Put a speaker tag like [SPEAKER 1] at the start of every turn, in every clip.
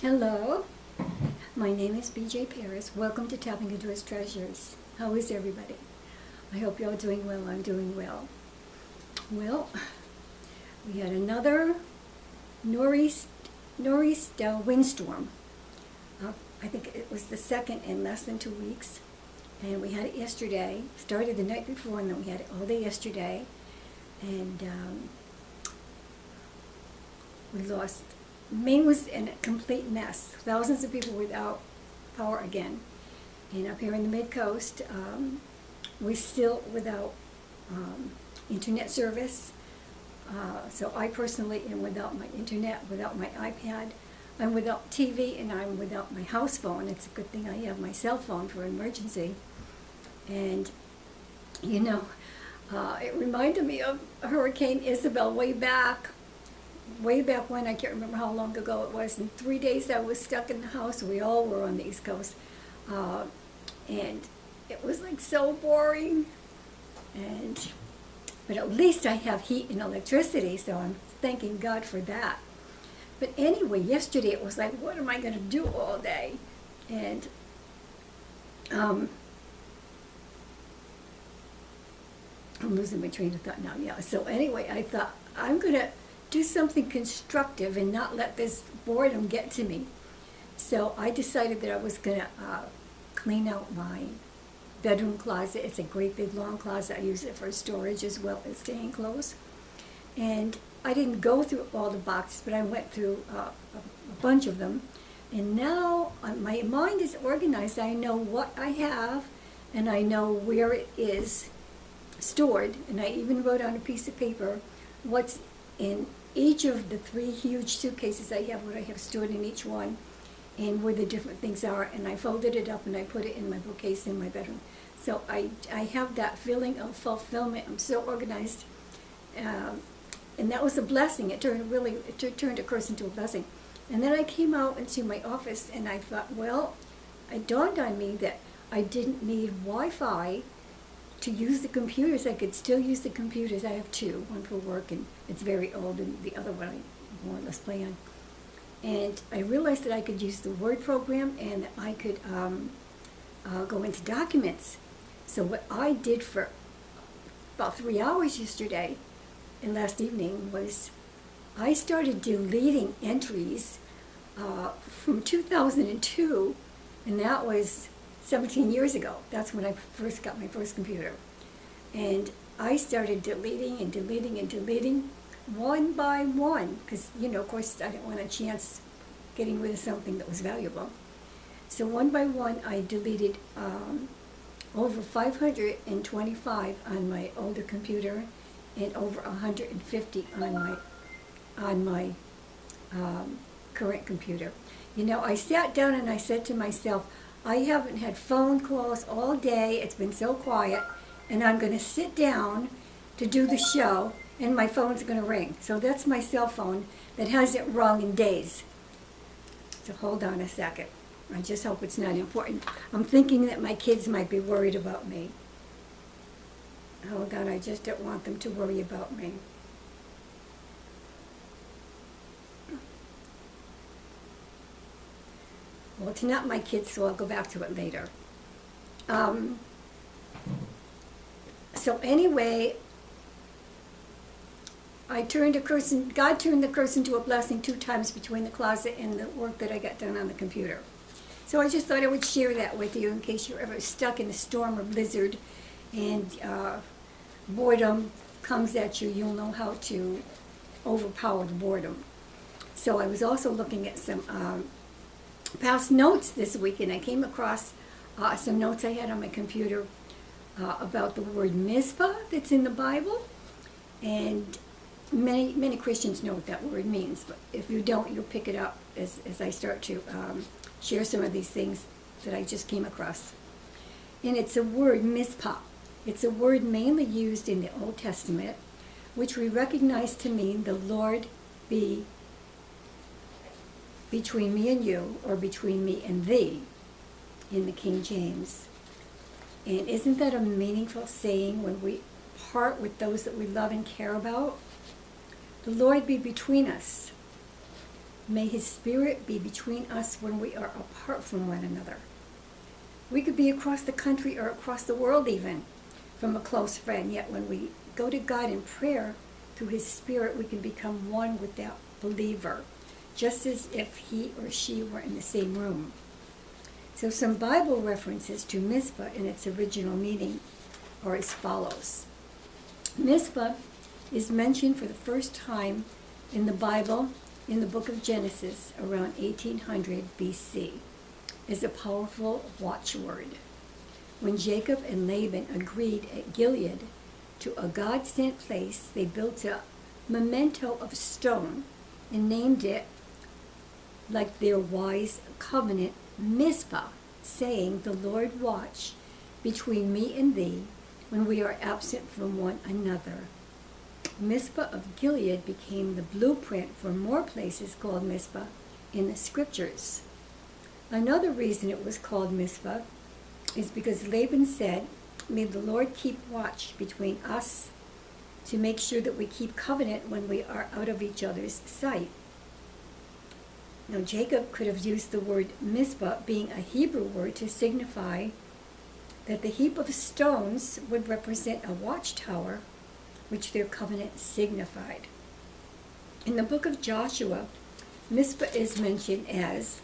[SPEAKER 1] Hello, my name is BJ Paris. Welcome to Tapping Into His Treasures. How is everybody? I hope you're all doing well. I'm doing well. Well, we had another nor'east windstorm. I think it was the second in less than 2 weeks. And we had it yesterday. Started the night before, and then we had it all day yesterday. And we lost. Maine was in a complete mess. Thousands of people without power again. And up here in the mid-coast, we're still without internet service. So I personally am without my internet, without my iPad. I'm without TV, and I'm without my house phone. It's a good thing I have my cell phone for emergency. And, you know, it reminded me of Hurricane Isabel way back when. I can't remember how long ago it was. In 3 days I was stuck in the house. We all were on the East Coast. And it was like so boring. But at least I have heat and electricity, so I'm thanking God for that. But anyway, yesterday it was like, what am I going to do all day? And I'm losing my train of thought now. Yeah. So anyway, I thought I'm going to do something constructive and not let this boredom get to me. So I decided that I was going to clean out my bedroom closet. It's a great big long closet. I use it for storage as well as staying clothes. And I didn't go through all the boxes, but I went through a bunch of them. And now my mind is organized. I know what I have, and I know where it is stored. And I even wrote on a piece of paper what's in each of the 3 huge suitcases I have, what I have stored in each one, and where the different things are. And I folded it up and I put it in my bookcase in my bedroom. So I have that feeling of fulfillment. I'm so organized. And that was a blessing. It turned a curse into a blessing. And then I came out into my office and I thought, well, it dawned on me that I didn't need Wi-Fi to use the computers. I could still use the computers. I have 2, one for work, and it's very old, and the other one I more or less play on. And I realized that I could use the Word program, and that I could go into documents. So what I did for about 3 hours yesterday and last evening was I started deleting entries from 2002, and that was 17 years ago. That's when I first got my first computer. And I started deleting and deleting and deleting one by one, because, you know, of course, I didn't want a chance getting rid of something that was valuable. So one by one, I deleted over 525 on my older computer and over 150 on my current computer. You know, I sat down and I said to myself, I haven't had phone calls all day. It's been so quiet, and I'm going to sit down to do the show, and my phone's going to ring. So that's my cell phone that hasn't rung in days. So hold on a second. I just hope it's not important. I'm thinking that my kids might be worried about me. Hold on, I just don't want them to worry about me. Well, it's not my kids, so I'll go back to it later. So anyway, God turned the curse into a blessing 2 times between the closet and the work that I got done on the computer. So I just thought I would share that with you in case you're ever stuck in a storm or blizzard and boredom comes at you. You'll know how to overpower the boredom. So I was also looking at some past notes this week, and I came across some notes I had on my computer about the word mizpah that's in the Bible. And many Christians know what that word means, but if you don't, you'll pick it up as I start to share some of these things that I just came across. And it's a word, mizpah. It's a word mainly used in the Old Testament, which we recognize to mean the Lord be between me and you, or between me and thee, in the King James. And isn't that a meaningful saying when we part with those that we love and care about? The Lord be between us. May his spirit be between us when we are apart from one another. We could be across the country or across the world even from a close friend, yet when we go to God in prayer through his spirit, we can become one with that believer, just as if he or she were in the same room. So some Bible references to mizpah in its original meaning are as follows. Mizpah is mentioned for the first time in the Bible in the book of Genesis around 1800 BC as a powerful watchword. When Jacob and Laban agreed at Gilead to a God-sent place, they built a memento of stone and named it, like their wise covenant, Mizpah, saying, "The Lord watch between me and thee when we are absent from one another." Mizpah of Gilead became the blueprint for more places called Mizpah in the scriptures. Another reason it was called Mizpah is because Laban said, "May the Lord keep watch between us to make sure that we keep covenant when we are out of each other's sight." Now, Jacob could have used the word Mizpah, being a Hebrew word, to signify that the heap of stones would represent a watchtower, which their covenant signified. In the book of Joshua, Mizpah is mentioned as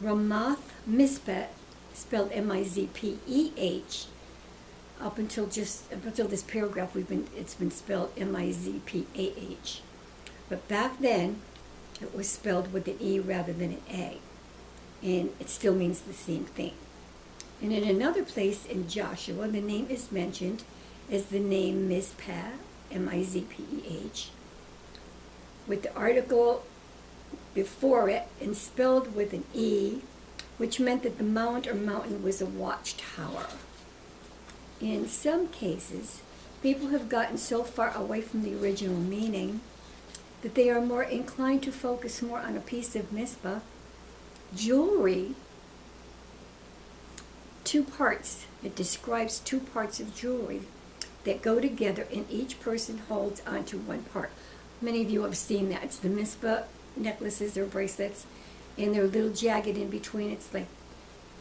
[SPEAKER 1] Ramath Mizpeh, spelled M-I-Z-P-E-H. Up until this paragraph, it's been spelled M-I-Z-P-A-H. But back then, it was spelled with an E rather than an A, and it still means the same thing. And in another place in Joshua, the name is mentioned as the name Mizpah, M-I-Z-P-E-H, with the article before it and spelled with an E, which meant that the mount or mountain was a watchtower. In some cases, people have gotten so far away from the original meaning that they are more inclined to focus more on a piece of mizpah, jewelry, two parts. It describes two parts of jewelry that go together and each person holds onto one part. Many of you have seen that. It's the mizpah necklaces or bracelets, and they're a little jagged in between. It's like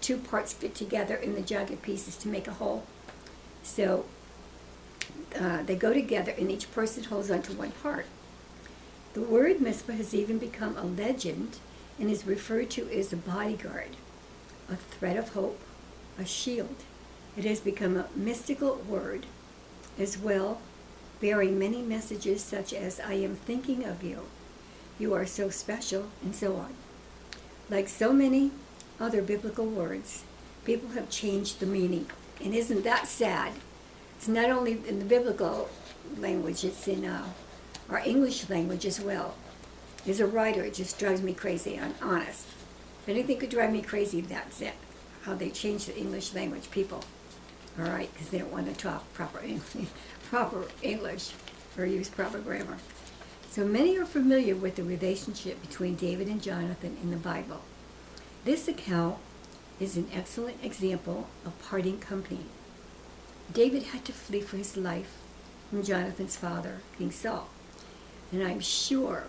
[SPEAKER 1] two parts fit together in the jagged pieces to make a whole. So they go together and each person holds onto one part. The word mizpah has even become a legend and is referred to as a bodyguard, a thread of hope, a shield. It has become a mystical word as well, bearing many messages such as, "I am thinking of you, you are so special," and so on. Like so many other biblical words, people have changed the meaning. And isn't that sad? It's not only in the biblical language, it's in our English language as well. As a writer, it just drives me crazy, I'm honest. If anything could drive me crazy, that's it. How they change the English language, people. All right, because they don't want to talk proper English or use proper grammar. So many are familiar with the relationship between David and Jonathan in the Bible. This account is an excellent example of parting company. David had to flee for his life from Jonathan's father, King Saul. And I'm sure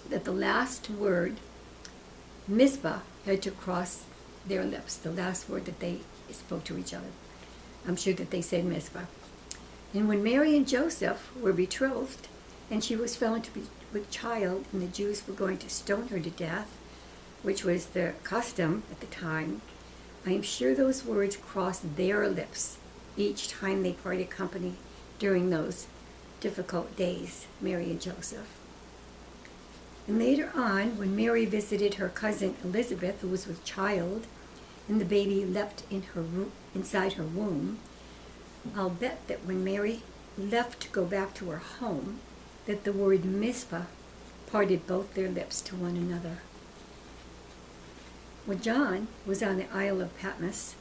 [SPEAKER 1] that the last word, Mizpah, had to cross their lips, the last word that they spoke to each other. I'm sure that they said Mizpah. And when Mary and Joseph were betrothed, and she was found to be with child, and the Jews were going to stone her to death, which was the custom at the time, I am sure those words crossed their lips each time they parted company during those difficult days, Mary and Joseph. And later on, when Mary visited her cousin Elizabeth, who was with child, and the baby leapt inside her womb, I'll bet that when Mary left to go back to her home, that the word Mizpah parted both their lips to one another. When John was on the Isle of Patmos,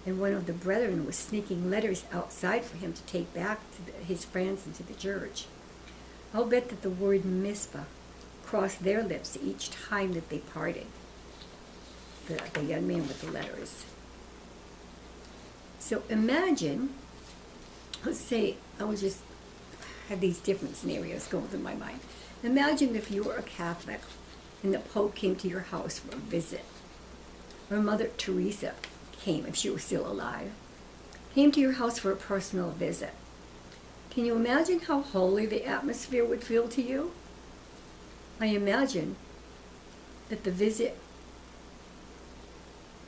[SPEAKER 1] and one of the brethren was sneaking letters outside for him to take back to his friends and to the church, I'll bet that the word Mizpah crossed their lips each time that they parted, the young man with the letters. So imagine, let's say, have these different scenarios going through my mind. Imagine if you were a Catholic and the Pope came to your house for a visit, or Mother Teresa came, if she were still alive, came to your house for a personal visit. Can you imagine how holy the atmosphere would feel to you? I imagine that the visit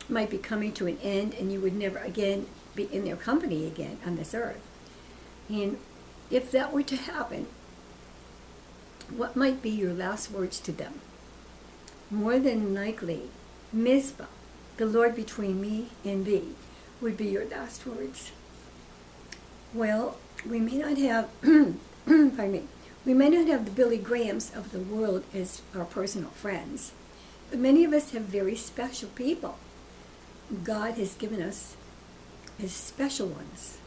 [SPEAKER 1] might be coming to an end and you would never again be in their company again on this earth. And if that were to happen, what might be your last words to them? More than likely, Mizpah, the Lord between me and thee, would be your last words. Well, we may not have, pardon me, we may not have the Billy Grahams of the world as our personal friends, but many of us have very special people God has given us as special ones.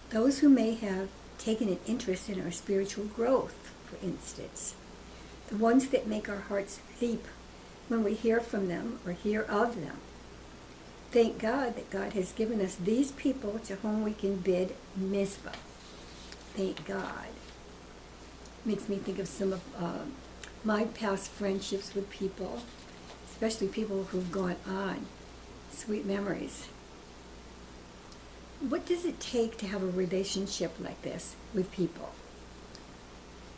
[SPEAKER 1] Those who may have taken an interest in our spiritual growth, for instance. The ones that make our hearts leap when we hear from them or hear of them. Thank God that God has given us these people to whom we can bid mizpah. Thank God. Makes me think of some of my past friendships with people, especially people who've gone on. Sweet memories. What does it take to have a relationship like this with people?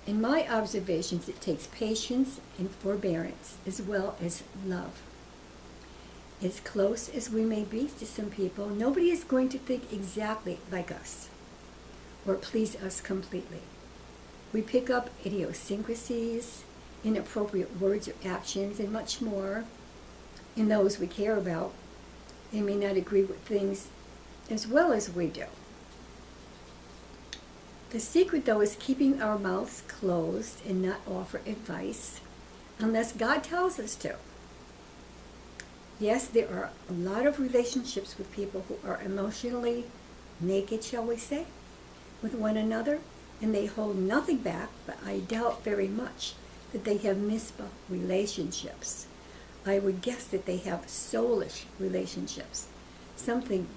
[SPEAKER 1] In my observations, it takes patience and forbearance as well as love. As close as we may be to some people, nobody is going to think exactly like us or please us completely. We pick up idiosyncrasies, inappropriate words or actions, and much more in those we care about. They may not agree with things as well as we do. The secret, though, is keeping our mouths closed and not offer advice unless God tells us to. Yes, there are a lot of relationships with people who are emotionally naked, shall we say, with one another, and they hold nothing back, but I doubt very much that they have mizpah relationships. I would guess that they have soulish relationships, something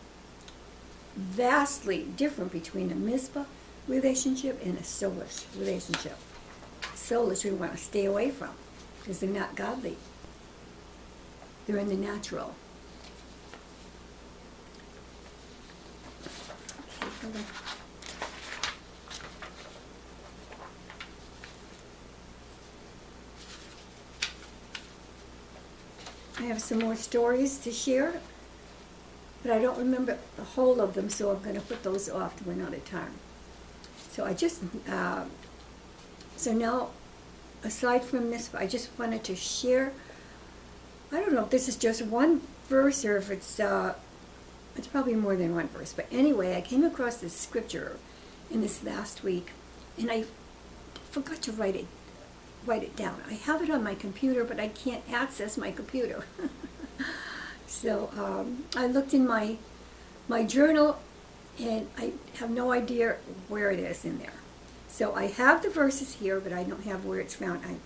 [SPEAKER 1] vastly different between a mizpah relationship and a soulish relationship. Soulish we want to stay away from because they're not godly. They're in the natural. Okay, hold on. I have some more stories to share, but I don't remember the whole of them, so I'm going to put those off to another time. So so now, aside from this, I just wanted to share, I don't know if this is just one verse or if it's probably more than one verse, but anyway, I came across this scripture in this last week, and I forgot to write it down. I have it on my computer, but I can't access my computer. So I looked in my journal, and I have no idea where it is in there. So I have the verses here, but I don't have where it's found. I'm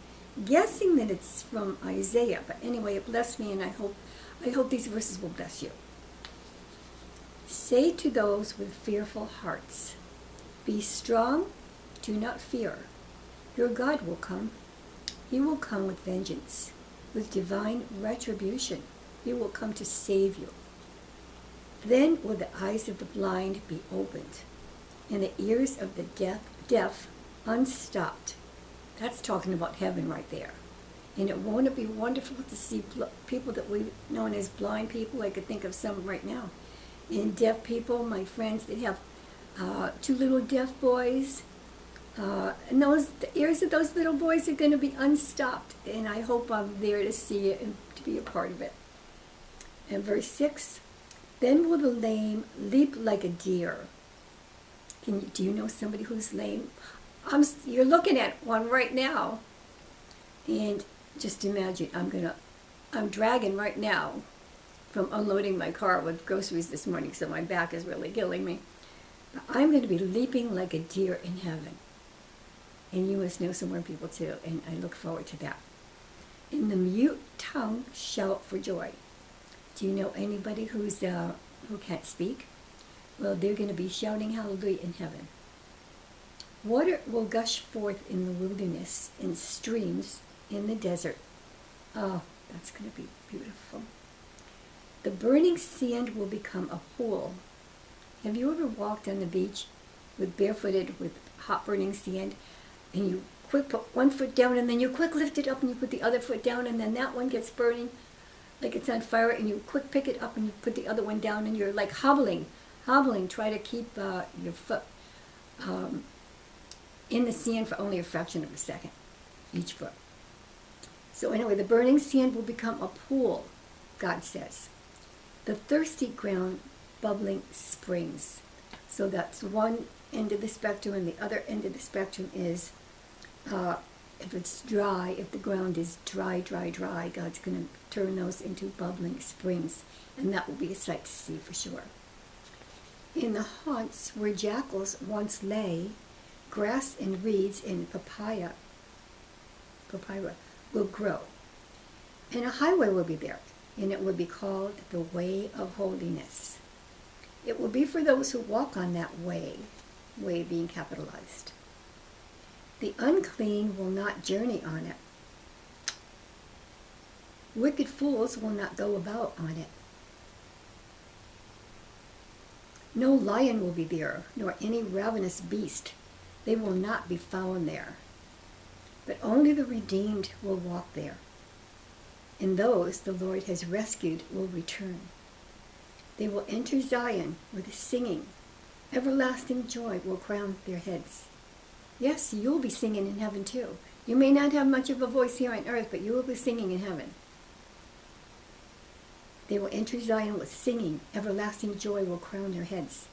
[SPEAKER 1] guessing that it's from Isaiah, but anyway, it blessed me, and I hope these verses will bless you. Say to those with fearful hearts, be strong, do not fear. Your God will come. He will come with vengeance, with divine retribution. He will come to save you. Then will the eyes of the blind be opened, and the ears of the deaf unstopped. That's talking about heaven right there. And won't it be wonderful to see people that we've known as blind people? I could think of some right now. And deaf people, my friends that have 2 little deaf boys. And the ears of those little boys are going to be unstopped. And I hope I'm there to see it and to be a part of it. And verse 6, then will the lame leap like a deer. Do you know somebody who's lame? You're looking at one right now. And just imagine, I'm dragging right now from unloading my car with groceries this morning, so my back is really killing me. But I'm going to be leaping like a deer in heaven. And you must know some more people too, and I look forward to that. And the mute tongue shout for joy. Do you know anybody who can't speak? Well, they're going to be shouting hallelujah in heaven. Water will gush forth in the wilderness, in streams in the desert. Oh, that's going to be beautiful. The burning sand will become a pool. Have you ever walked on the beach barefooted with hot burning sand, and you quick put one foot down and then you quick lift it up and you put the other foot down, and then that one gets burning like it's on fire, and you quick pick it up and you put the other one down, and you're like hobbling, try to keep your foot in the sand for only a fraction of a second, each foot. So anyway, the burning sand will become a pool, God says. The thirsty ground, bubbling springs. So that's one end of the spectrum, and the other end of the spectrum is if it's dry, if the ground is dry, God's going to turn those into bubbling springs, and that will be a sight to see for sure. In the haunts where jackals once lay, grass and reeds and papyrus will grow, and a highway will be there, and it will be called the Way of Holiness. It will be for those who walk on that way being capitalized. The unclean will not journey on it. Wicked fools will not go about on it. No lion will be there, nor any ravenous beast. They will not be found there. But only the redeemed will walk there. And those the Lord has rescued will return. They will enter Zion with singing. Everlasting joy will crown their heads. Yes, you'll be singing in heaven too. You may not have much of a voice here on earth, but you will be singing in heaven. They will enter Zion with singing. Everlasting joy will crown their heads.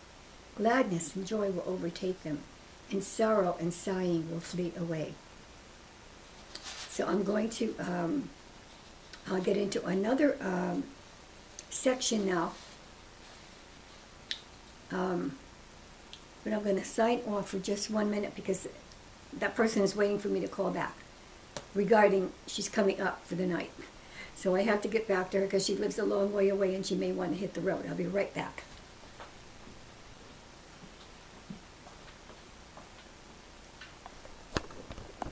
[SPEAKER 1] Gladness and joy will overtake them, and sorrow and sighing will flee away. So I'm going to, I'll get into another section now. But I'm going to sign off for just 1 minute because that person is waiting for me to call back regarding she's coming up for the night. So I have to get back to her because she lives a long way away and she may want to hit the road. I'll be right back.